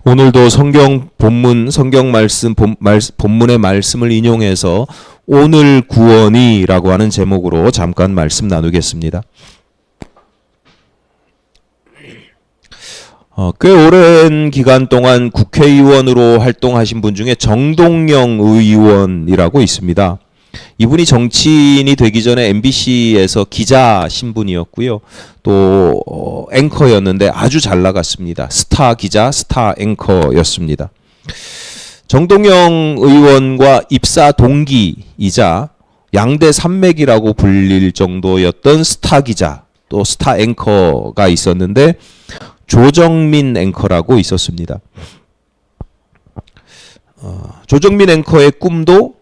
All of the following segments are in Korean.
오늘도 성경 본문, 성경 말씀, 본문의 말씀을 인용해서 오늘 구원이라고 하는 제목으로 잠깐 말씀 나누겠습니다. 꽤 오랜 기간 동안 국회의원으로 활동하신 분 중에 정동영 의원이라고 있습니다. 이분이 정치인이 되기 전에 MBC에서 기자 신분이었고요. 또 앵커였는데 아주 잘 나갔습니다. 스타 기자, 스타 앵커였습니다. 정동영 의원과 입사 동기이자 양대 산맥이라고 불릴 정도였던 스타 기자, 또 스타 앵커가 있었는데 조정민 앵커라고 있었습니다. 조정민 앵커의 꿈도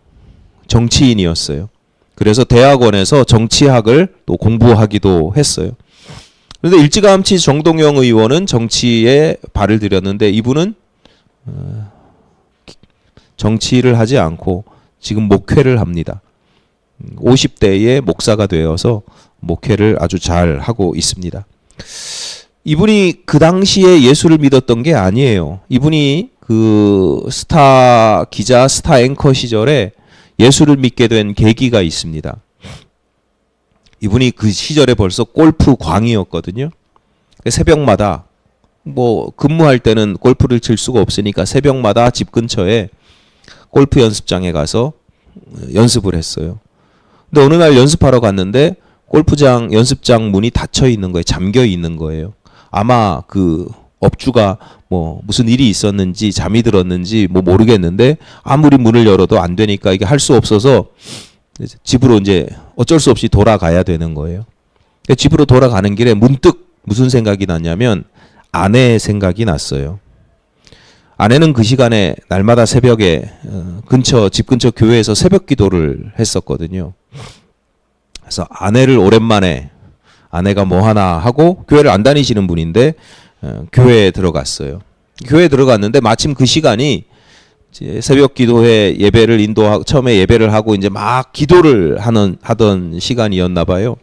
정치인이었어요. 그래서 대학원에서 정치학을 또 공부하기도 했어요. 그런데 일찌감치 정동영 의원은 정치에 발을 들였는데 이분은 정치를 하지 않고 지금 목회를 합니다. 50대에 목사가 되어서 목회를 아주 잘 하고 있습니다. 이분이 그 당시에 예수를 믿었던 게 아니에요. 이분이 그 스타 기자, 스타 앵커 시절에 예수를 믿게 된 계기가 있습니다. 이분이 그 시절에 벌써 골프 광이었거든요. 새벽마다 뭐 근무할 때는 골프를 칠 수가 없으니까 새벽마다 집 근처에 골프 연습장에 가서 연습을 했어요. 근데 어느 날 연습하러 갔는데 골프장 연습장 문이 닫혀 있는 거예요. 잠겨 있는 거예요. 아마 그 업주가 뭐 무슨 일이 있었는지 잠이 들었는지 뭐 모르겠는데 아무리 문을 열어도 안 되니까 이게 할 수 없어서 집으로 이제 어쩔 수 없이 돌아가야 되는 거예요. 집으로 돌아가는 길에 문득 무슨 생각이 났냐면 아내의 생각이 났어요. 아내는 그 시간에 날마다 새벽에 집 근처 교회에서 새벽 기도를 했었거든요. 그래서 아내를 오랜만에 아내가 뭐 하나 하고 교회를 안 다니시는 분인데 교회에 들어갔어요. 교회에 들어갔는데 마침 그 시간이 이제 새벽 기도회 예배를 인도하고 처음에 예배를 하고 이제 막 기도를 하던 시간이었나 봐요.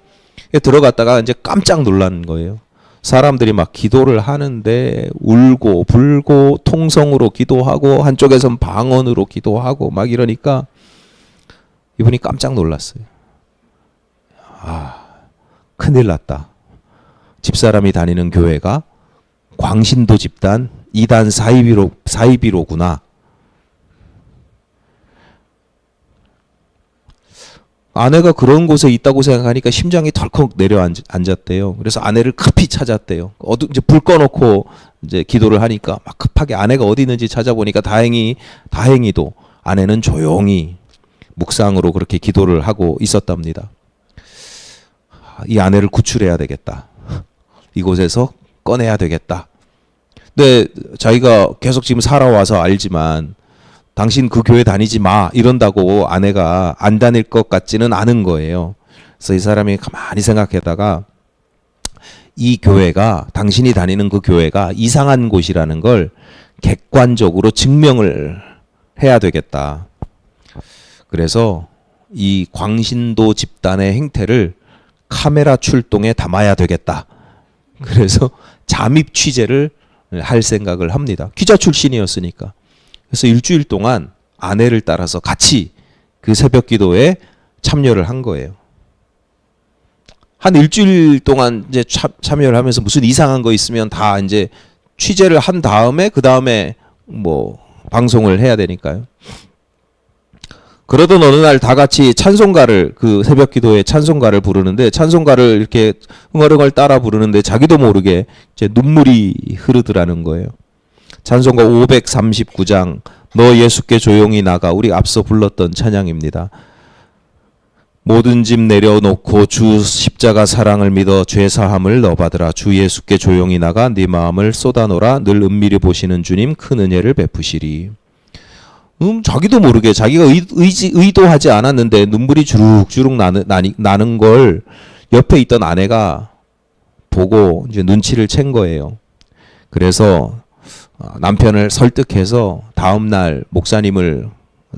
들어갔다가 이제 깜짝 놀란 거예요. 사람들이 막 기도를 하는데 울고 불고 통성으로 기도하고 한쪽에선 방언으로 기도하고 막 이러니까 이분이 깜짝 놀랐어요. 큰일 났다. 집사람이 다니는 교회가 광신도 집단 이단 사이비로구나. 아내가 그런 곳에 있다고 생각하니까 심장이 덜컥 내려앉았대요. 그래서 아내를 급히 찾았대요. 이제 불 꺼놓고 이제 기도를 하니까 막 급하게 아내가 어디 있는지 찾아보니까 다행히도 아내는 조용히 묵상으로 그렇게 기도를 하고 있었답니다. 이 아내를 구출해야 되겠다. 이곳에서 꺼내야 되겠다. 근데 자기가 계속 지금 살아와서 알지만 당신 그 교회 다니지 마 이런다고 아내가 안 다닐 것 같지는 않은 거예요. 그래서 이 사람이 가만히 생각하다가 이 교회가 당신이 다니는 그 교회가 이상한 곳이라는 걸 객관적으로 증명을 해야 되겠다. 그래서 이 광신도 집단의 행태를 카메라 출동에 담아야 되겠다. 그래서 잠입 취재를 할 생각을 합니다. 기자 출신이었으니까. 그래서 일주일 동안 아내를 따라서 같이 그 새벽 기도에 참여를 한 거예요. 한 일주일 동안 이제 참여를 하면서 무슨 이상한 거 있으면 다 이제 취재를 한 다음에 그 다음에 뭐 방송을 해야 되니까요. 그러던 어느 날 다 같이 찬송가를 그 새벽 기도에 찬송가를 부르는데 찬송가를 이렇게 흥얼흥얼 따라 부르는데 자기도 모르게 이제 눈물이 흐르더라는 거예요. 찬송가 539장 너 예수께 조용히 나가 우리 앞서 불렀던 찬양입니다. 모든 짐 내려놓고 주 십자가 사랑을 믿어 죄사함을 너 받으라. 주 예수께 조용히 나가 네 마음을 쏟아놓으라. 늘 은밀히 보시는 주님 큰 은혜를 베푸시리. 자기도 모르게 자기가 의도하지 않았는데 눈물이 주룩주룩 나는 걸 옆에 있던 아내가 보고 이제 눈치를 챈 거예요. 그래서 남편을 설득해서 다음날 목사님을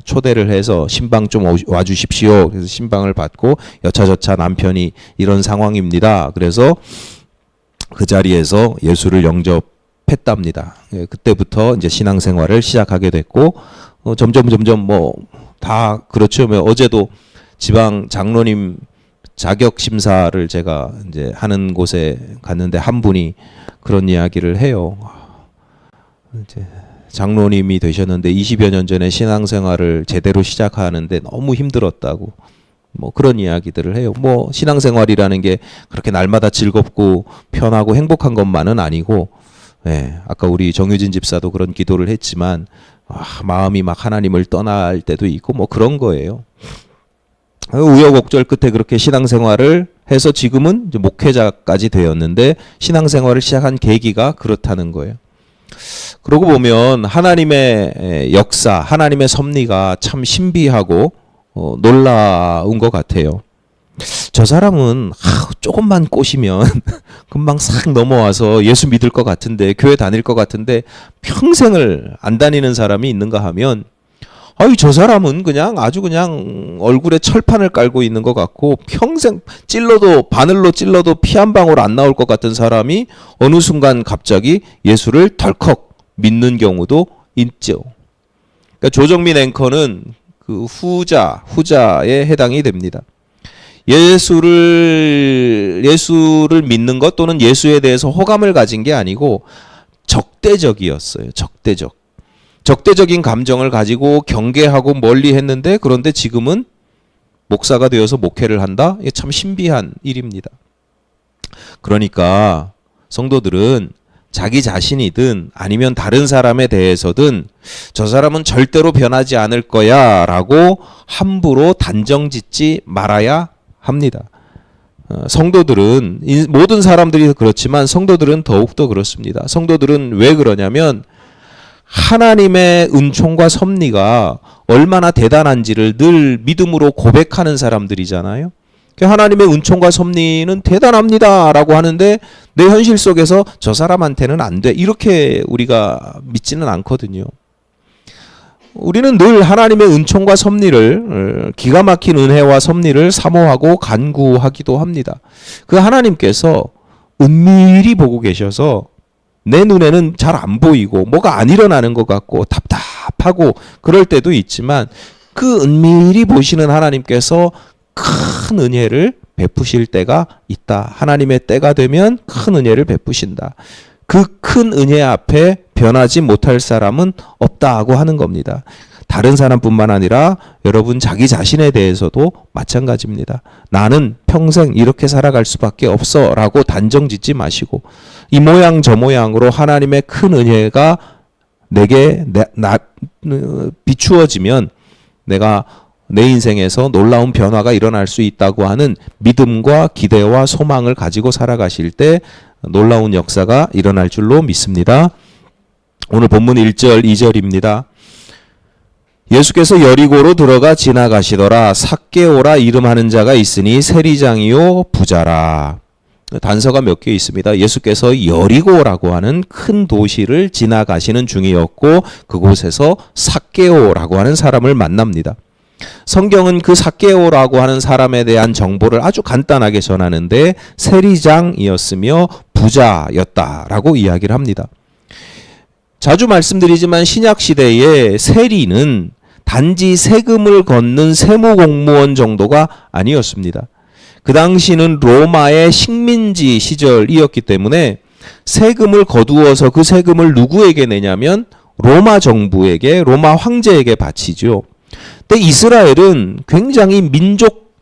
초대를 해서 신방 좀 와주십시오. 그래서 신방을 받고 여차저차 남편이 이런 상황입니다. 그래서 그 자리에서 예수를 영접했답니다. 그때부터 이제 신앙생활을 시작하게 됐고 점점 뭐 다 그렇죠. 어제도 지방 장로님 자격 심사를 제가 이제 하는 곳에 갔는데 한 분이 그런 이야기를 해요. 이제 장로님이 되셨는데 20여 년 전에 신앙생활을 제대로 시작하는데 너무 힘들었다고 뭐 그런 이야기들을 해요. 뭐 신앙생활이라는 게 그렇게 날마다 즐겁고 편하고 행복한 것만은 아니고, 아까 우리 정유진 집사도 그런 기도를 했지만 마음이 막 하나님을 떠날 때도 있고 뭐 그런 거예요. 우여곡절 끝에 그렇게 신앙생활을 해서 지금은 이제 목회자까지 되었는데 신앙생활을 시작한 계기가 그렇다는 거예요. 그러고 보면 하나님의 역사, 하나님의 섭리가 참 신비하고 놀라운 것 같아요. 저 사람은 조금만 꼬시면 금방 싹 넘어와서 예수 믿을 것 같은데, 교회 다닐 것 같은데 평생을 안 다니는 사람이 있는가 하면 저 사람은 그냥 아주 그냥 얼굴에 철판을 깔고 있는 것 같고 평생 바늘로 찔러도 피 한 방울 안 나올 것 같은 사람이 어느 순간 갑자기 예수를 덜컥 믿는 경우도 있죠. 그러니까 조정민 앵커는 그 후자에 해당이 됩니다. 예수를 믿는 것 또는 예수에 대해서 호감을 가진 게 아니고 적대적이었어요. 적대적인 감정을 가지고 경계하고 멀리 했는데, 그런데 지금은 목사가 되어서 목회를 한다? 이게 참 신비한 일입니다. 그러니까 성도들은 자기 자신이든 아니면 다른 사람에 대해서든 저 사람은 절대로 변하지 않을 거야 라고 함부로 단정 짓지 말아야 합니다. 성도들은, 모든 사람들이 그렇지만 성도들은 더욱더 그렇습니다. 성도들은 왜 그러냐면 하나님의 은총과 섭리가 얼마나 대단한지를 늘 믿음으로 고백하는 사람들이잖아요. 하나님의 은총과 섭리는 대단합니다 라고 하는데 내 현실 속에서 저 사람한테는 안 돼, 이렇게 우리가 믿지는 않거든요. 우리는 늘 하나님의 은총과 섭리를, 기가 막힌 은혜와 섭리를 사모하고 간구하기도 합니다. 그 하나님께서 은밀히 보고 계셔서 내 눈에는 잘 안 보이고 뭐가 안 일어나는 것 같고 답답하고 그럴 때도 있지만, 그 은밀히 보시는 하나님께서 큰 은혜를 베푸실 때가 있다. 하나님의 때가 되면 큰 은혜를 베푸신다. 그 큰 은혜 앞에 변하지 못할 사람은 없다고 하는 겁니다. 다른 사람뿐만 아니라 여러분 자기 자신에 대해서도 마찬가지입니다. 나는 평생 이렇게 살아갈 수밖에 없어 라고 단정 짓지 마시고, 이 모양 저 모양으로 하나님의 큰 은혜가 내게 비추어지면 내가 내 인생에서 놀라운 변화가 일어날 수 있다고 하는 믿음과 기대와 소망을 가지고 살아가실 때 놀라운 역사가 일어날 줄로 믿습니다. 오늘 본문 1절 2절입니다. 예수께서 여리고로 들어가 지나가시더라. 삭개오라 이름하는 자가 있으니 세리장이요 부자라. 단서가 몇 개 있습니다. 예수께서 여리고라고 하는 큰 도시를 지나가시는 중이었고 그곳에서 삭개오라고 하는 사람을 만납니다. 성경은 그 삭개오라고 하는 사람에 대한 정보를 아주 간단하게 전하는데 세리장이었으며 부자였다라고 이야기를 합니다. 자주 말씀드리지만 신약시대의 세리는 단지 세금을 걷는 세무공무원 정도가 아니었습니다. 그 당시는 로마의 식민지 시절이었기 때문에 세금을 거두어서 그 세금을 누구에게 내냐면 로마 정부에게, 로마 황제에게 바치죠. 근데 이스라엘은 굉장히 민족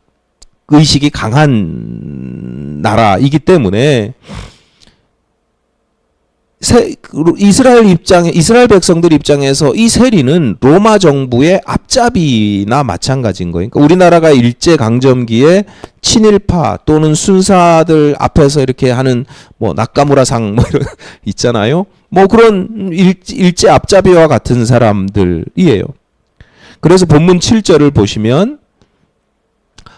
의식이 강한 나라이기 때문에 이스라엘 백성들 입장에서 이 세리는 로마 정부의 앞잡이나 마찬가지인 거예요. 그러니까 우리나라가 일제 강점기에 친일파 또는 순사들 앞에서 이렇게 하는 뭐 낙가무라상 뭐 이런 있잖아요. 뭐 그런 일제 앞잡이와 같은 사람들이에요. 그래서 본문 7절을 보시면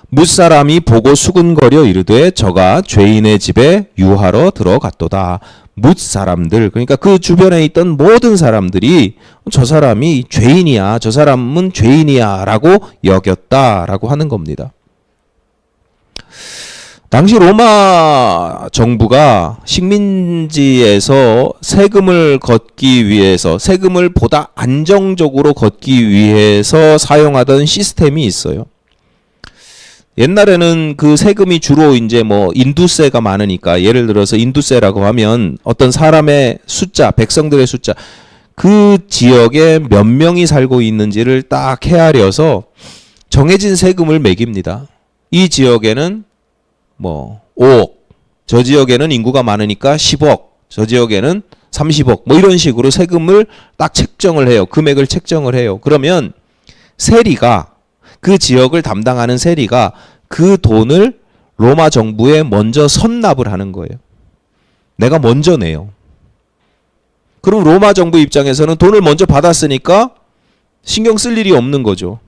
뭇사람이 보고 수근거려 이르되 저가 죄인의 집에 유하러 들어갔도다. 뭇 사람들, 그러니까 그 주변에 있던 모든 사람들이 저 사람이 죄인이야, 저 사람은 죄인이야 라고 여겼다라고 하는 겁니다. 당시 로마 정부가 식민지에서 세금을 걷기 위해서, 세금을 보다 안정적으로 걷기 위해서 사용하던 시스템이 있어요. 옛날에는 그 세금이 주로 이제 뭐 인두세가 많으니까, 예를 들어서 인두세라고 하면 어떤 사람의 숫자, 백성들의 숫자, 그 지역에 몇 명이 살고 있는지를 딱 헤아려서 정해진 세금을 매깁니다. 이 지역에는 뭐 5억, 저 지역에는 인구가 많으니까 10억, 저 지역에는 30억, 뭐 이런 식으로 세금을 딱 책정을 해요. 금액을 책정을 해요. 그러면 세리가, 그 지역을 담당하는 세리가 그 돈을 로마 정부에 먼저 선납을 하는 거예요. 내가 먼저 내요. 그럼 로마 정부 입장에서는 돈을 먼저 받았으니까 신경 쓸 일이 없는 거죠.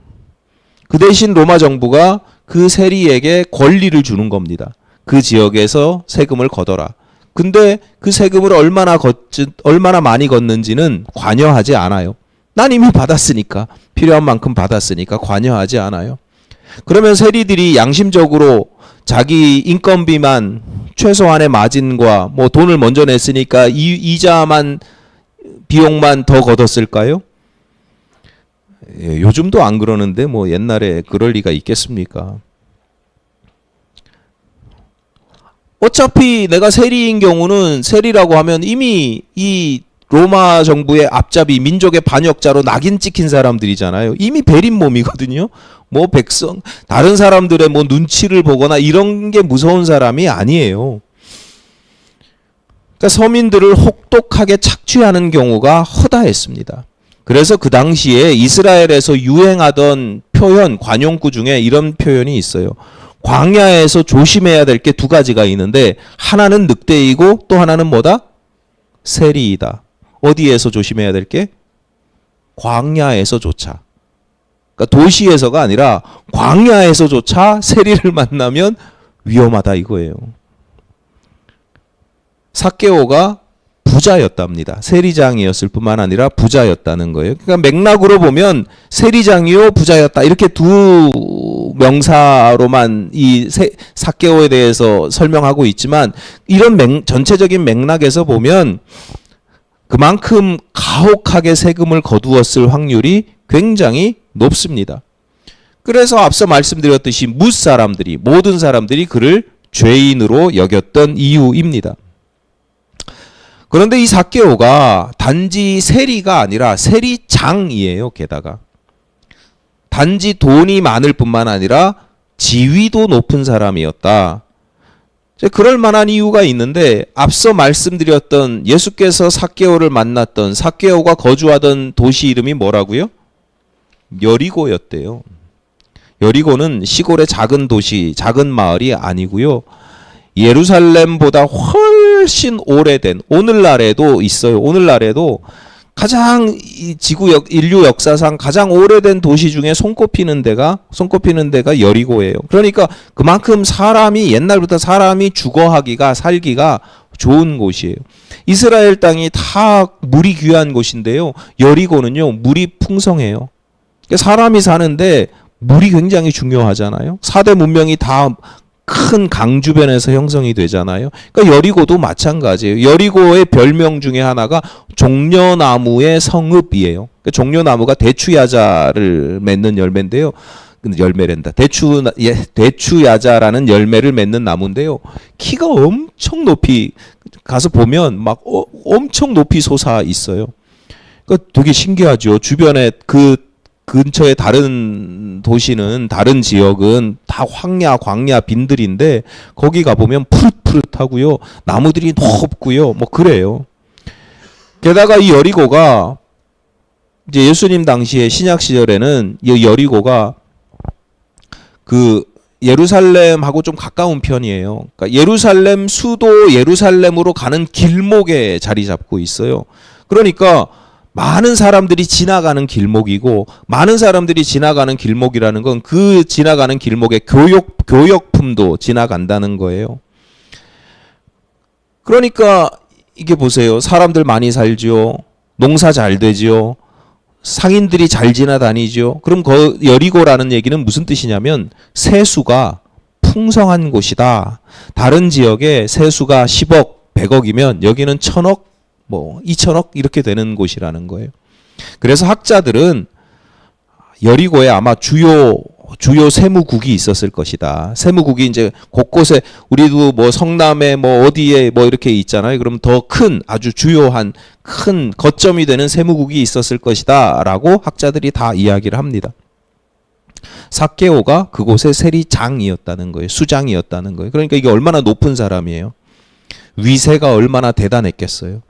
그 대신 로마 정부가 그 세리에게 권리를 주는 겁니다. 그 지역에서 세금을 걷어라. 근데 그 세금을 얼마나 많이 걷는지는 관여하지 않아요. 난 이미 받았으니까, 필요한 만큼 받았으니까 관여하지 않아요. 그러면 세리들이 양심적으로 자기 인건비만, 최소한의 마진과 뭐 돈을 먼저 냈으니까 이자만, 비용만 더 걷었을까요? 예, 요즘도 안 그러는데 뭐 옛날에 그럴 리가 있겠습니까? 어차피 내가 세리인 경우는, 세리라고 하면 이미 이 로마 정부의 앞잡이, 민족의 반역자로 낙인 찍힌 사람들이잖아요. 이미 베린 몸이거든요. 뭐 백성, 다른 사람들의 뭐 눈치를 보거나 이런 게 무서운 사람이 아니에요. 그러니까 서민들을 혹독하게 착취하는 경우가 허다했습니다. 그래서 그 당시에 이스라엘에서 유행하던 표현, 관용구 중에 이런 표현이 있어요. 광야에서 조심해야 될 게 두 가지가 있는데, 하나는 늑대이고 또 하나는 뭐다? 세리이다. 어디에서 조심해야 될 게? 광야에서조차. 그러니까 도시에서가 아니라 광야에서조차 세리를 만나면 위험하다 이거예요. 삭개오가 부자였답니다. 세리장이었을 뿐만 아니라 부자였다는 거예요. 그러니까 맥락으로 보면 세리장이요 부자였다, 이렇게 두 명사로만 이 삭개오에 대해서 설명하고 있지만, 이런 전체적인 맥락에서 보면 그만큼 가혹하게 세금을 거두었을 확률이 굉장히 높습니다. 그래서 앞서 말씀드렸듯이 무사람들이, 모든 사람들이 그를 죄인으로 여겼던 이유입니다. 그런데 이 삭개오가 단지 세리가 아니라 세리장이에요. 게다가 단지 돈이 많을 뿐만 아니라 지위도 높은 사람이었다. 그럴 만한 이유가 있는데, 앞서 말씀드렸던 예수께서 삭개오를 만났던, 삭개오가 거주하던 도시 이름이 뭐라고요? 여리고였대요. 여리고는 시골의 작은 도시, 작은 마을이 아니고요. 예루살렘보다 훨씬 오래된, 오늘날에도 있어요. 오늘날에도 가장 인류 역사상 가장 오래된 도시 중에 손꼽히는 데가 여리고예요. 그러니까 그만큼 옛날부터 사람이 주거하기가, 살기가 좋은 곳이에요. 이스라엘 땅이 다 물이 귀한 곳인데요. 여리고는요, 물이 풍성해요. 사람이 사는데 물이 굉장히 중요하잖아요. 4대 문명이 다 큰 강 주변에서 형성이 되잖아요. 그러니까 여리고도 마찬가지예요. 여리고의 별명 중에 하나가 종려나무의 성읍이에요. 그러니까 종려나무가 대추야자를 맺는 열매인데요. 열매랜다. 대추야자라는 열매를 맺는 나무인데요. 키가 엄청 높이, 가서 보면 막 엄청 높이 솟아 있어요. 그러니까 되게 신기하죠. 주변에 그 근처에 다른 도시는, 다른 지역은 다 광야 빈들인데, 거기 가보면 푸릇푸릇하고요. 나무들이 높고요. 뭐 그래요. 게다가 이 여리고가 이제 예수님 당시에 신약 시절에는 이 여리고가 그 예루살렘하고 좀 가까운 편이에요. 그러니까 예루살렘, 수도 예루살렘으로 가는 길목에 자리 잡고 있어요. 그러니까 많은 사람들이 지나가는 길목이고, 많은 사람들이 지나가는 길목이라는 건 그 지나가는 길목에 교역품도 지나간다는 거예요. 그러니까 이게 보세요. 사람들 많이 살지요. 농사 잘 되지요. 상인들이 잘 지나다니죠. 그럼 그 여리고라는 얘기는 무슨 뜻이냐면 세수가 풍성한 곳이다. 다른 지역에 세수가 10억, 100억이면 여기는 1000억, 뭐 2000억 이렇게 되는 곳이라는 거예요. 그래서 학자들은 여리고에 아마 주요 세무국이 있었을 것이다. 세무국이 이제 곳곳에 우리도 뭐 성남에 뭐 어디에 뭐 이렇게 있잖아요. 그럼 더 큰 아주 주요한 큰 거점이 되는 세무국이 있었을 것이다라고 학자들이 다 이야기를 합니다. 삭개오가 그곳의 세리장이었다는 거예요. 수장이었다는 거예요. 그러니까 이게 얼마나 높은 사람이에요. 위세가 얼마나 대단했겠어요.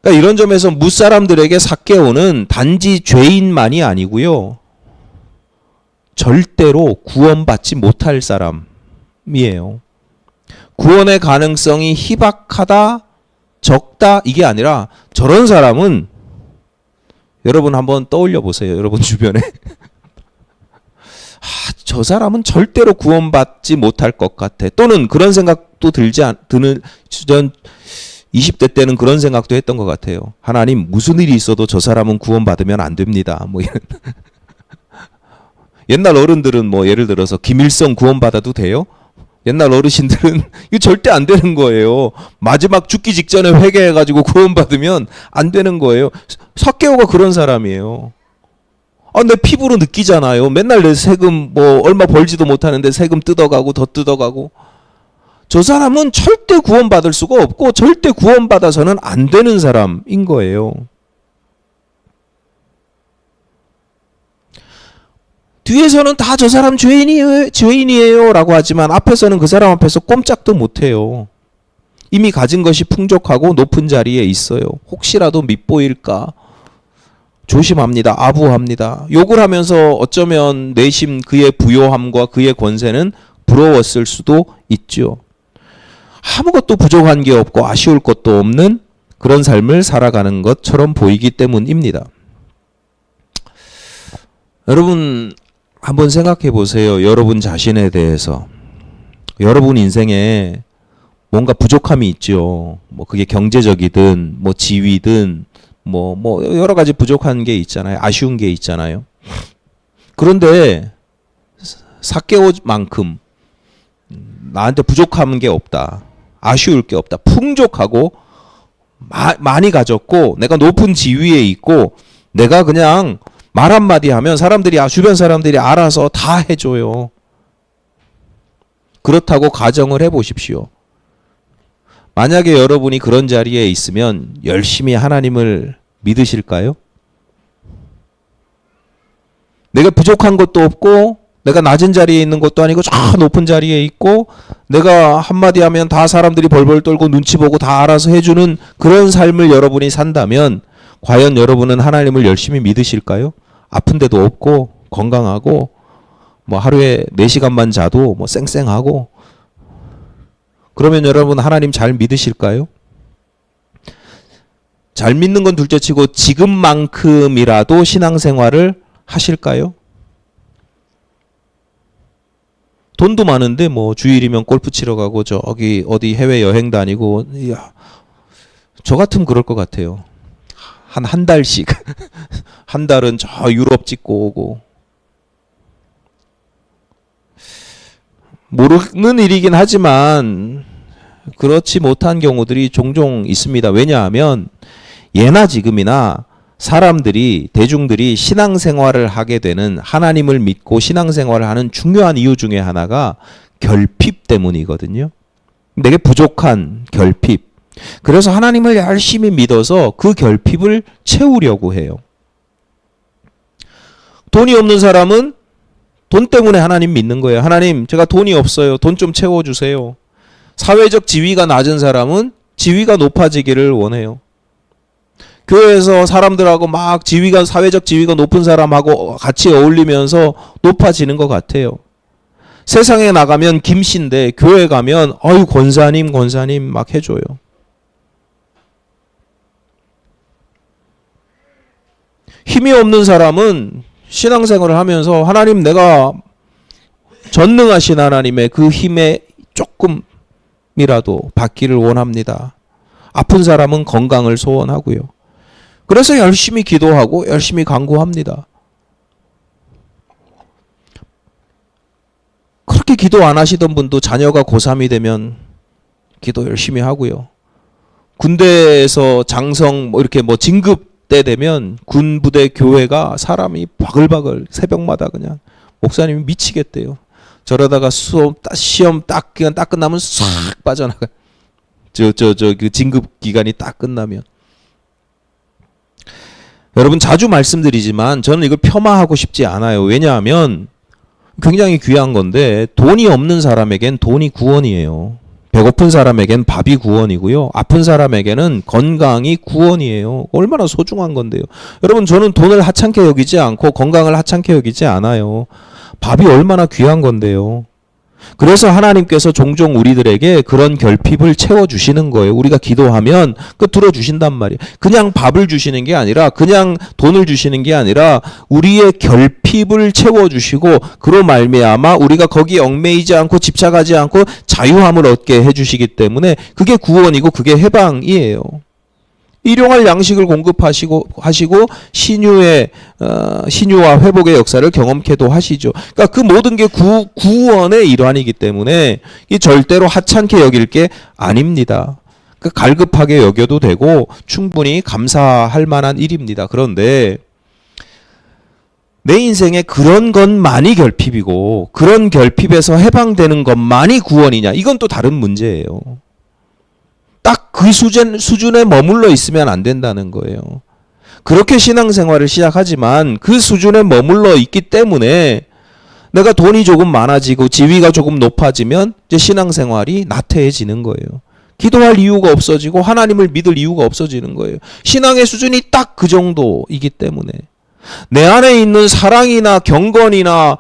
그러니까 이런 점에서 무사람들에게 삭개오는 단지 죄인만이 아니고요. 절대로 구원받지 못할 사람이에요. 구원의 가능성이 희박하다, 적다 이게 아니라 저런 사람은 여러분 한번 떠올려 보세요. 여러분 주변에 저 사람은 절대로 구원받지 못할 것 같아. 또는 그런 생각도 드는 전 20대 때는 그런 생각도 했던 것 같아요. 하나님 무슨 일이 있어도 저 사람은 구원받으면 안 됩니다. 뭐 이런. 옛날 어른들은 뭐 예를 들어서 김일성 구원받아도 돼요? 옛날 어르신들은 이거 절대 안 되는 거예요. 마지막 죽기 직전에 회개해가지고 구원받으면 안 되는 거예요. 삭개오가 그런 사람이에요. 내 피부로 느끼잖아요. 맨날 내 세금 뭐 얼마 벌지도 못하는데 세금 뜯어가고 더 뜯어가고. 저 사람은 절대 구원받을 수가 없고 절대 구원받아서는 안 되는 사람인 거예요. 뒤에서는 다 저 사람 죄인이에요 라고 하지만 앞에서는 그 사람 앞에서 꼼짝도 못해요. 이미 가진 것이 풍족하고 높은 자리에 있어요. 혹시라도 밉보일까 조심합니다. 아부합니다. 욕을 하면서 어쩌면 내심 그의 부요함과 그의 권세는 부러웠을 수도 있죠. 아무것도 부족한 게 없고 아쉬울 것도 없는 그런 삶을 살아가는 것처럼 보이기 때문입니다. 여러분 한번 생각해 보세요. 여러분 자신에 대해서. 여러분 인생에 뭔가 부족함이 있죠. 뭐 그게 경제적이든 뭐 지위든 뭐 여러 가지 부족한 게 있잖아요. 아쉬운 게 있잖아요. 그런데 삭개오만큼 나한테 부족한 게 없다. 아쉬울 게 없다. 풍족하고 많이 가졌고 내가 높은 지위에 있고 내가 그냥 말 한마디 하면 주변 사람들이 알아서 다 해줘요. 그렇다고 가정을 해보십시오. 만약에 여러분이 그런 자리에 있으면 열심히 하나님을 믿으실까요? 내가 부족한 것도 없고 내가 낮은 자리에 있는 것도 아니고 저 높은 자리에 있고 내가 한마디 하면 다 사람들이 벌벌 떨고 눈치 보고 다 알아서 해주는 그런 삶을 여러분이 산다면 과연 여러분은 하나님을 열심히 믿으실까요? 아픈 데도 없고 건강하고 뭐 하루에 4시간만 자도 뭐 쌩쌩하고 그러면 여러분 하나님 잘 믿으실까요? 잘 믿는 건 둘째치고 지금만큼이라도 신앙생활을 하실까요? 돈도 많은데 뭐 주일이면 골프 치러 가고 저기 어디 해외 여행 다니고 저 같으면 그럴 것 같아요. 한 달씩 한 달은 저 유럽 찍고 오고 모르는 일이긴 하지만 그렇지 못한 경우들이 종종 있습니다. 왜냐하면 예나 지금이나 사람들이 대중들이 신앙생활을 하게 되는 하나님을 믿고 신앙생활을 하는 중요한 이유 중에 하나가 결핍 때문이거든요. 내게 부족한 결핍. 그래서 하나님을 열심히 믿어서 그 결핍을 채우려고 해요. 돈이 없는 사람은 돈 때문에 하나님 믿는 거예요. 하나님 제가 돈이 없어요. 돈 좀 채워주세요. 사회적 지위가 낮은 사람은 지위가 높아지기를 원해요. 교회에서 사람들하고 막 사회적 지위가 높은 사람하고 같이 어울리면서 높아지는 것 같아요. 세상에 나가면 김씨인데 교회 가면 권사님 막 해줘요. 힘이 없는 사람은 신앙생활을 하면서 하나님 내가 전능하신 하나님의 그 힘에 조금 조금이라도 받기를 원합니다. 아픈 사람은 건강을 소원하고요. 그래서 열심히 기도하고 열심히 간구합니다. 그렇게 기도 안 하시던 분도 자녀가 고3이 되면 기도 열심히 하고요. 군대에서 장성 이렇게 진급 때 되면 군부대 교회가 사람이 바글바글 새벽마다 그냥 목사님이 미치겠대요. 저러다가 시험 딱 끝나면 싹 빠져나가. 그 진급 기간이 딱 끝나면. 여러분 자주 말씀드리지만 저는 이걸 폄하하고 싶지 않아요. 왜냐하면 굉장히 귀한 건데 돈이 없는 사람에겐 돈이 구원이에요. 배고픈 사람에겐 밥이 구원이고요. 아픈 사람에게는 건강이 구원이에요. 얼마나 소중한 건데요. 여러분 저는 돈을 하찮게 여기지 않고 건강을 하찮게 여기지 않아요. 밥이 얼마나 귀한 건데요. 그래서 하나님께서 종종 우리들에게 그런 결핍을 채워주시는 거예요. 우리가 기도하면 들어주신단 말이에요. 그냥 밥을 주시는 게 아니라 그냥 돈을 주시는 게 아니라 우리의 결핍을 채워주시고 그로 말미암아 우리가 거기에 얽매이지 않고 집착하지 않고 자유함을 얻게 해주시기 때문에 그게 구원이고 그게 해방이에요. 일용할 양식을 공급하시고 신유와 회복의 역사를 경험케도 하시죠. 그러니까 그 모든 게 구원의 일환이기 때문에 이 절대로 하찮게 여길 게 아닙니다. 갈급하게 여겨도 되고 충분히 감사할 만한 일입니다. 그런데 내 인생에 그런 것만이 결핍이고 그런 결핍에서 해방되는 것만이 구원이냐? 이건 또 다른 문제예요. 딱 그 수준에 머물러 있으면 안 된다는 거예요. 그렇게 신앙생활을 시작하지만 그 수준에 머물러 있기 때문에 내가 돈이 조금 많아지고 지위가 조금 높아지면 이제 신앙생활이 나태해지는 거예요. 기도할 이유가 없어지고 하나님을 믿을 이유가 없어지는 거예요. 신앙의 수준이 딱 그 정도이기 때문에 내 안에 있는 사랑이나 경건이나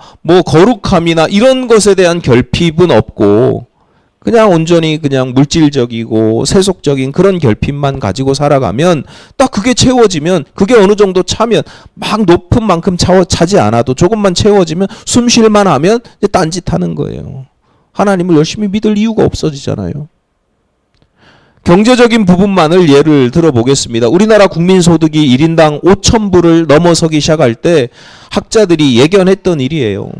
거룩함이나 이런 것에 대한 결핍은 없고 그냥 온전히 그냥 물질적이고 세속적인 그런 결핍만 가지고 살아가면 딱 그게 채워지면 그게 어느 정도 차면 막 높은 만큼 차지 않아도 조금만 채워지면 숨 쉴만 하면 이제 딴짓하는 거예요. 하나님을 열심히 믿을 이유가 없어지잖아요. 경제적인 부분만을 예를 들어보겠습니다. 우리나라 국민소득이 1인당 5,000불을 넘어서기 시작할 때 학자들이 예견했던 일이에요.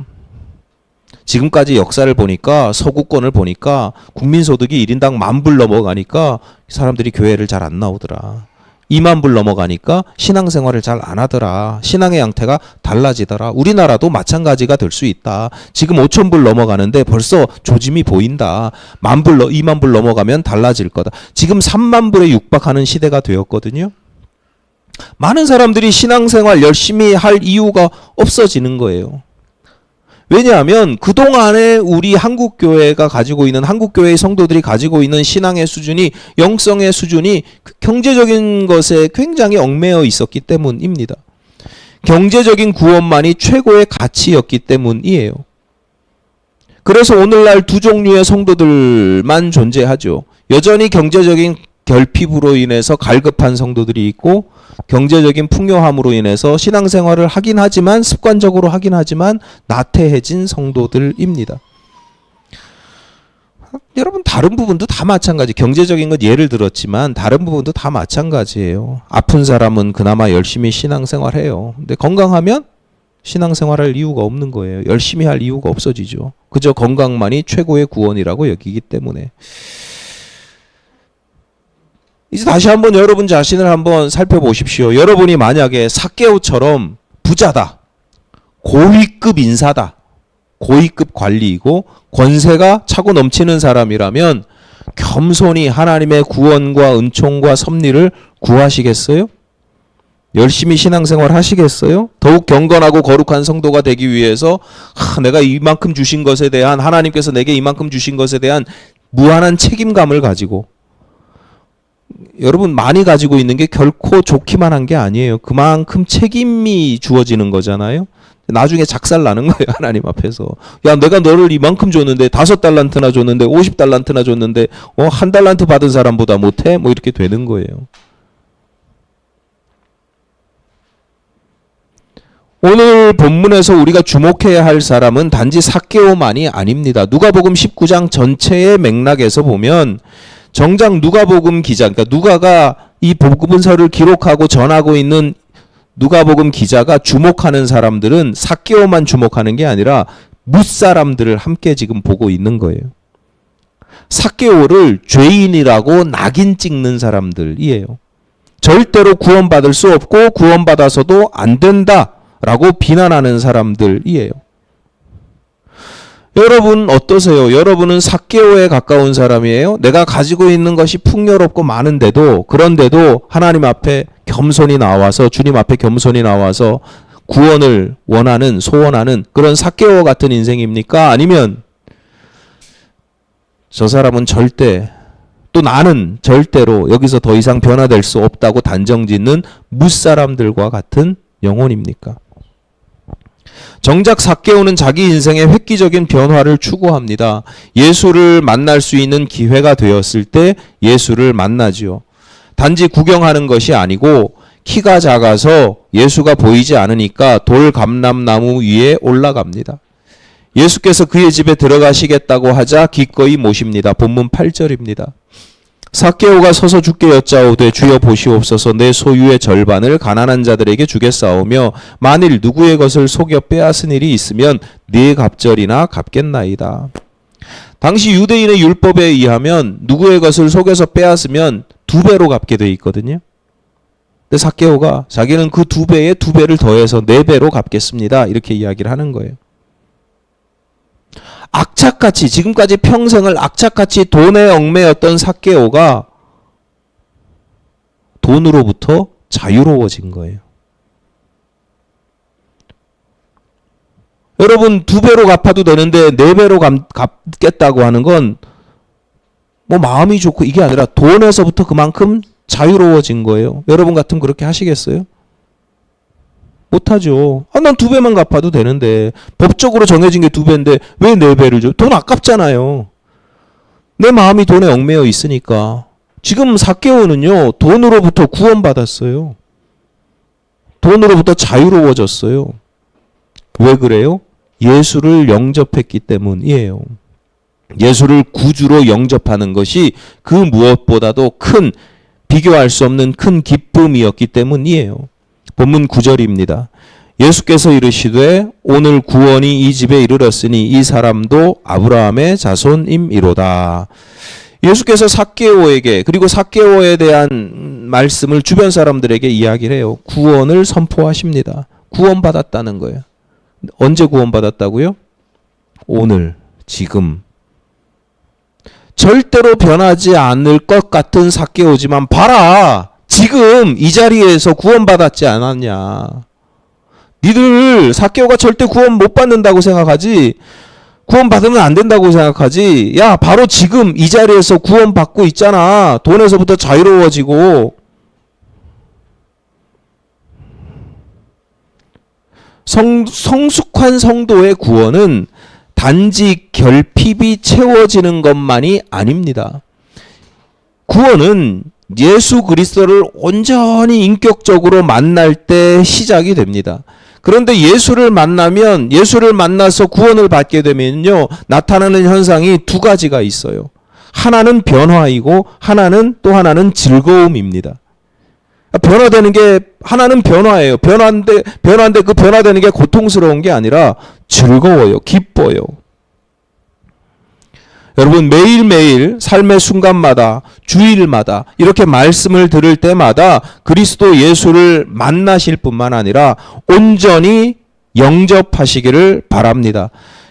지금까지 역사를 보니까 서구권을 보니까 국민소득이 1인당 10,000불 넘어가니까 사람들이 교회를 잘 안 나오더라. 20,000불 넘어가니까 신앙생활을 잘 안 하더라. 신앙의 양태가 달라지더라. 우리나라도 마찬가지가 될 수 있다. 지금 5,000불 넘어가는데 벌써 조짐이 보인다. 10,000불, 20,000불 넘어가면 달라질 거다. 지금 30,000불에 육박하는 시대가 되었거든요. 많은 사람들이 신앙생활 열심히 할 이유가 없어지는 거예요. 왜냐하면 그동안에 우리 한국교회가 가지고 있는 한국교회의 성도들이 가지고 있는 신앙의 수준이 영성의 수준이 경제적인 것에 굉장히 얽매여 있었기 때문입니다. 경제적인 구원만이 최고의 가치였기 때문이에요. 그래서 오늘날 두 종류의 성도들만 존재하죠. 여전히 경제적인 결핍으로 인해서 갈급한 성도들이 있고 경제적인 풍요함으로 인해서 신앙생활을 하긴 하지만 습관적으로 하긴 하지만 나태해진 성도들입니다. 여러분 다른 부분도 다 마찬가지. 경제적인 것 예를 들었지만 다른 부분도 다 마찬가지예요. 아픈 사람은 그나마 열심히 신앙생활해요. 근데 건강하면 신앙생활할 이유가 없는 거예요. 열심히 할 이유가 없어지죠. 그저 건강만이 최고의 구원이라고 여기기 때문에. 이제 다시 한번 여러분 자신을 한번 살펴보십시오. 여러분이 만약에 삭개오처럼 부자다, 고위급 인사다, 고위급 관리이고 권세가 차고 넘치는 사람이라면 겸손히 하나님의 구원과 은총과 섭리를 구하시겠어요? 열심히 신앙생활 하시겠어요? 더욱 경건하고 거룩한 성도가 되기 위해서 내가 이만큼 주신 것에 대한 하나님께서 내게 이만큼 주신 것에 대한 무한한 책임감을 가지고 여러분 많이 가지고 있는 게 결코 좋기만 한 게 아니에요. 그만큼 책임이 주어지는 거잖아요. 나중에 작살 나는 거예요. 하나님 앞에서. 야 내가 너를 이만큼 줬는데 5달란트나 줬는데 50달란트나 줬는데 1달란트 받은 사람보다 못해? 이렇게 되는 거예요. 오늘 본문에서 우리가 주목해야 할 사람은 단지 삭개오만이 아닙니다. 누가복음 19장 전체의 맥락에서 보면 정작 누가복음 기자, 그러니까 누가가 이 복음서를 기록하고 전하고 있는 누가복음 기자가 주목하는 사람들은 삭개오만 주목하는 게 아니라 뭇사람들을 함께 지금 보고 있는 거예요. 삭개오를 죄인이라고 낙인 찍는 사람들이에요. 절대로 구원받을 수 없고 구원받아서도 안 된다라고 비난하는 사람들이에요. 여러분 어떠세요? 여러분은 삭개오에 가까운 사람이에요? 내가 가지고 있는 것이 풍요롭고 많은데도, 그런데도 하나님 앞에 겸손히 나와서, 주님 앞에 겸손히 나와서 구원을 원하는, 소원하는 그런 삭개오 같은 인생입니까? 아니면 저 사람은 절대, 또 나는 절대로 여기서 더 이상 변화될 수 없다고 단정짓는 뭇사람들과 같은 영혼입니까? 정작 삭개오는 자기 인생의 획기적인 변화를 추구합니다. 예수를 만날 수 있는 기회가 되었을 때 예수를 만나지요. 단지 구경하는 것이 아니고 키가 작아서 예수가 보이지 않으니까 돌 감람나무 위에 올라갑니다. 예수께서 그의 집에 들어가시겠다고 하자 기꺼이 모십니다. 본문 8절입니다. 삭개오가 서서 주께 여짜오되 주여 보시옵소서 내 소유의 절반을 가난한 자들에게 주겠사오며 만일 누구의 것을 속여 빼앗은 일이 있으면 네 갑절이나 갚겠나이다. 당시 유대인의 율법에 의하면 누구의 것을 속여서 빼앗으면 2배로 갚게 돼 있거든요. 근데 삭개오가 자기는 그 2배에 2배를 더해서 4배로 갚겠습니다. 이렇게 이야기를 하는 거예요. 악착같이, 지금까지 평생을 악착같이 돈에 얽매였던 삭개오가 돈으로부터 자유로워진 거예요. 여러분 2배로 갚아도 되는데 4배로 갚겠다고 하는 건 뭐 마음이 좋고 이게 아니라 돈에서부터 그만큼 자유로워진 거예요. 여러분 같으면 그렇게 하시겠어요? 못하죠. 난 2배만 갚아도 되는데, 법적으로 정해진 게 2배인데 왜 4배를 줘? 돈 아깝잖아요. 내 마음이 돈에 얽매여 있으니까. 지금 삭개오는요, 돈으로부터 구원받았어요. 돈으로부터 자유로워졌어요. 왜 그래요? 예수를 영접했기 때문이에요. 예수를 구주로 영접하는 것이 그 무엇보다도 큰, 비교할 수 없는 큰 기쁨이었기 때문이에요. 본문 9절입니다. 예수께서 이르시되 오늘 구원이 이 집에 이르렀으니 이 사람도 아브라함의 자손임이로다. 예수께서 삭개오에게, 그리고 삭개오에 대한 말씀을 주변 사람들에게 이야기를 해요. 구원을 선포하십니다. 구원받았다는 거예요. 언제 구원받았다고요? 오늘, 지금. 절대로 변하지 않을 것 같은 삭개오지만 봐라, 지금 이 자리에서 구원받았지 않았냐. 니들 삭개오가 절대 구원 못 받는다고 생각하지, 구원받으면 안 된다고 생각하지. 야, 바로 지금 이 자리에서 구원받고 있잖아. 돈에서부터 자유로워지고. 성숙한 성도의 구원은 단지 결핍이 채워지는 것만이 아닙니다. 구원은 예수 그리스도를 온전히 인격적으로 만날 때 시작이 됩니다. 그런데 예수를 만나면, 예수를 만나서 구원을 받게 되면요, 나타나는 현상이 2가지가 있어요. 하나는 변화이고 또 하나는 즐거움입니다. 변화되는 게, 하나는 변화예요. 변화인데 그 변화되는 게 고통스러운 게 아니라 즐거워요. 기뻐요. 여러분, 매일매일 삶의 순간마다, 주일마다 이렇게 말씀을 들을 때마다 그리스도 예수를 만나실 뿐만 아니라 온전히 영접하시기를 바랍니다.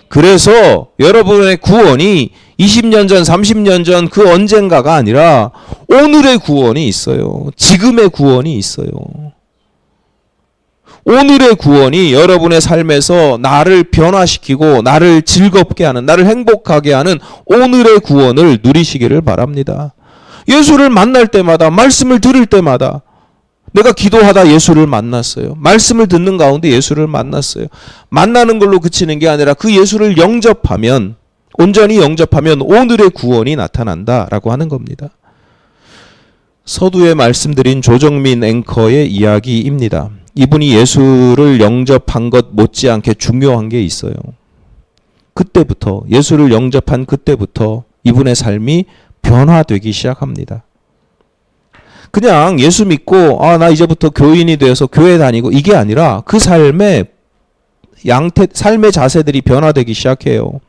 그래서 여러분의 구원이 20년 전, 30년 전 그 언젠가가 아니라 오늘의 구원이 있어요. 지금의 구원이 있어요. 오늘의 구원이 여러분의 삶에서 나를 변화시키고 나를 즐겁게 하는, 나를 행복하게 하는 오늘의 구원을 누리시기를 바랍니다. 예수를 만날 때마다, 말씀을 들을 때마다, 내가 기도하다 예수를 만났어요. 말씀을 듣는 가운데 예수를 만났어요. 만나는 걸로 그치는 게 아니라 그 예수를 영접하면, 온전히 영접하면 오늘의 구원이 나타난다라고 하는 겁니다. 서두에 말씀드린 조정민 앵커의 이야기입니다. 이분이 예수를 영접한 것 못지않게 중요한 게 있어요. 그때부터, 예수를 영접한 그때부터 이분의 삶이 변화되기 시작합니다. 그냥 예수 믿고 나 이제부터 교인이 되어서 교회 다니고 이게 아니라 그 삶의 자세들이 변화되기 시작해요.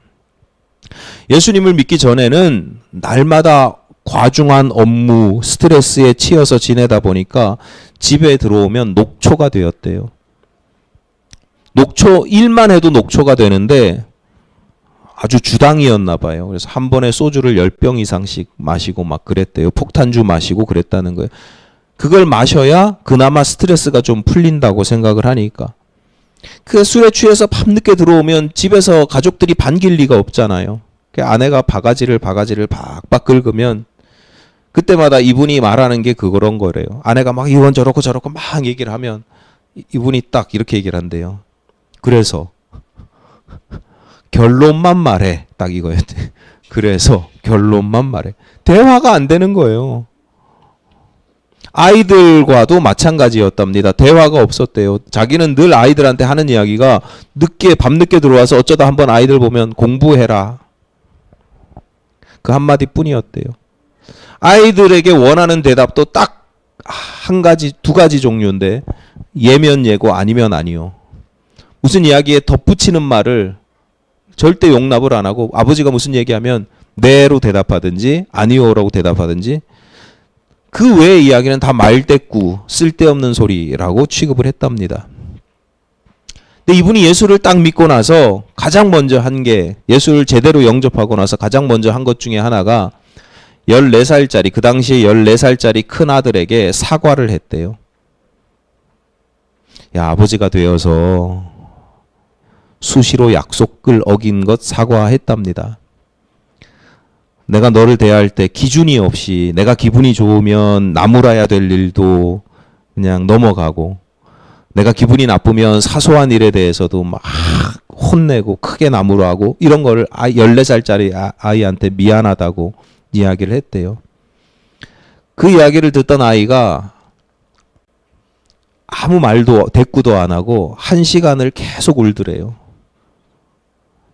예수님을 믿기 전에는 날마다 과중한 업무, 스트레스에 치여서 지내다 보니까 집에 들어오면 녹초가 되었대요. 일만 해도 녹초가 되는데 아주 주당이었나 봐요. 그래서 한 번에 소주를 10병 이상씩 마시고 막 그랬대요. 폭탄주 마시고 그랬다는 거예요. 그걸 마셔야 그나마 스트레스가 좀 풀린다고 생각을 하니까. 그 술에 취해서 밤늦게 들어오면 집에서 가족들이 반길 리가 없잖아요. 아내가 바가지를 박박 긁으면 그때마다 이분이 말하는 게 그런 거래요. 아내가 막 이건 저렇고 저렇고 막 얘기를 하면 이분이 딱 이렇게 얘기를 한대요. 그래서 결론만 말해. 딱 이거였대. 그래서 결론만 말해. 대화가 안 되는 거예요. 아이들과도 마찬가지였답니다. 대화가 없었대요. 자기는 늘 아이들한테 하는 이야기가 밤늦게 들어와서 어쩌다 한번 아이들 보면 공부해라. 그 한마디 뿐이었대요. 아이들에게 원하는 대답도 딱 한 가지, 두 가지 종류인데 예면 예고 아니면 아니요. 무슨 이야기에 덧붙이는 말을 절대 용납을 안 하고 아버지가 무슨 얘기하면 네로 대답하든지 아니요라고 대답하든지 그 외의 이야기는 다 말대꾸, 쓸데없는 소리라고 취급을 했답니다. 근데 이분이 예수를 딱 믿고 나서 가장 먼저 한 게, 예수를 제대로 영접하고 나서 가장 먼저 한 것 중에 하나가 14살짜리, 그 당시에 14살짜리 큰 아들에게 사과를 했대요. 야, 아버지가 되어서 수시로 약속을 어긴 것 사과했답니다. 내가 너를 대할 때 기준이 없이 내가 기분이 좋으면 나무라야 될 일도 그냥 넘어가고, 내가 기분이 나쁘면 사소한 일에 대해서도 막 혼내고 크게 나무라고, 이런 거를 14살짜리 아이한테 미안하다고 이야기를 했대요. 그 이야기를 듣던 아이가 아무 말도 대꾸도 안 하고 1시간을 계속 울더래요.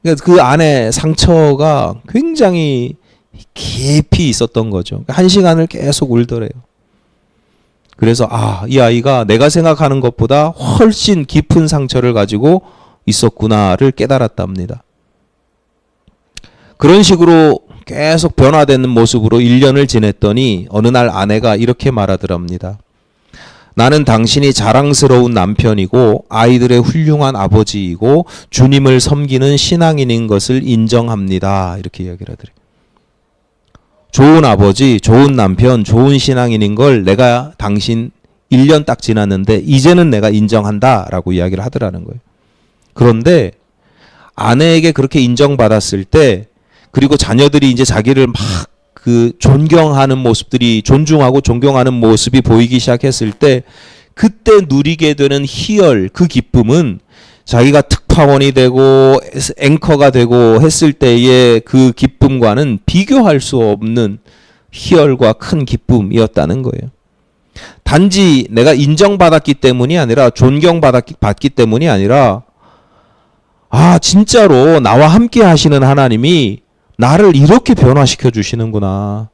그러니까 그 안에 상처가 굉장히 깊이 있었던 거죠. 1시간을 계속 울더래요. 그래서 이 아이가 내가 생각하는 것보다 훨씬 깊은 상처를 가지고 있었구나를 깨달았답니다. 그런 식으로 계속 변화되는 모습으로 1년을 지냈더니 어느 날 아내가 이렇게 말하더랍니다. 나는 당신이 자랑스러운 남편이고 아이들의 훌륭한 아버지이고 주님을 섬기는 신앙인인 것을 인정합니다. 이렇게 이야기를 하더래요. 좋은 아버지, 좋은 남편, 좋은 신앙인인 걸 내가 당신 1년 딱 지났는데 이제는 내가 인정한다 라고 이야기를 하더라는 거예요. 그런데 아내에게 그렇게 인정받았을 때, 그리고 자녀들이 이제 자기를 막 존경하는 모습들이, 존중하고 존경하는 모습이 보이기 시작했을 때, 그때 누리게 되는 희열, 그 기쁨은 자기가 특파원이 되고 앵커가 되고 했을 때의 그 기쁨과는 비교할 수 없는 희열과 큰 기쁨이었다는 거예요. 단지 내가 인정받았기 때문이 아니라, 존경받기 때문이 아니라, 진짜로 나와 함께 하시는 하나님이 나를 이렇게 변화시켜 주시는구나.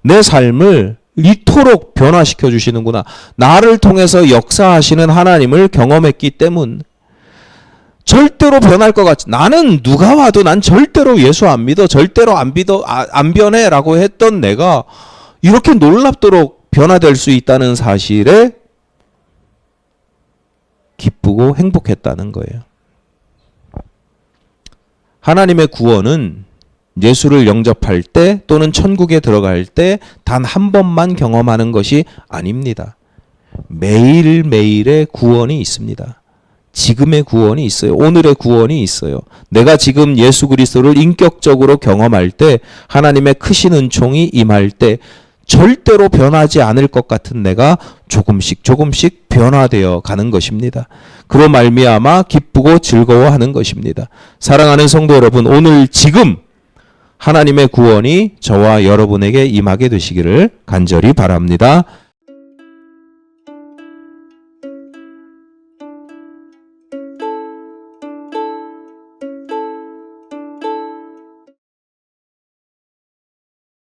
내 삶을 이토록 변화시켜 주시는구나. 나를 통해서 역사하시는 하나님을 경험했기 때문. 절대로 변할 것 같지. 나는 누가 와도 난 절대로 예수 안 믿어. 절대로 안 변해 라고 했던 내가 이렇게 놀랍도록 변화될 수 있다는 사실에 기쁘고 행복했다는 거예요. 하나님의 구원은 예수를 영접할 때 또는 천국에 들어갈 때 단 한 번만 경험하는 것이 아닙니다. 매일매일의 구원이 있습니다. 지금의 구원이 있어요. 오늘의 구원이 있어요. 내가 지금 예수 그리스도를 인격적으로 경험할 때, 하나님의 크신 은총이 임할 때 절대로 변하지 않을 것 같은 내가 조금씩 변화되어 가는 것입니다. 그로 말미암아 기쁘고 즐거워하는 것입니다. 사랑하는 성도 여러분, 오늘 지금 하나님의 구원이 저와 여러분에게 임하게 되시기를 간절히 바랍니다.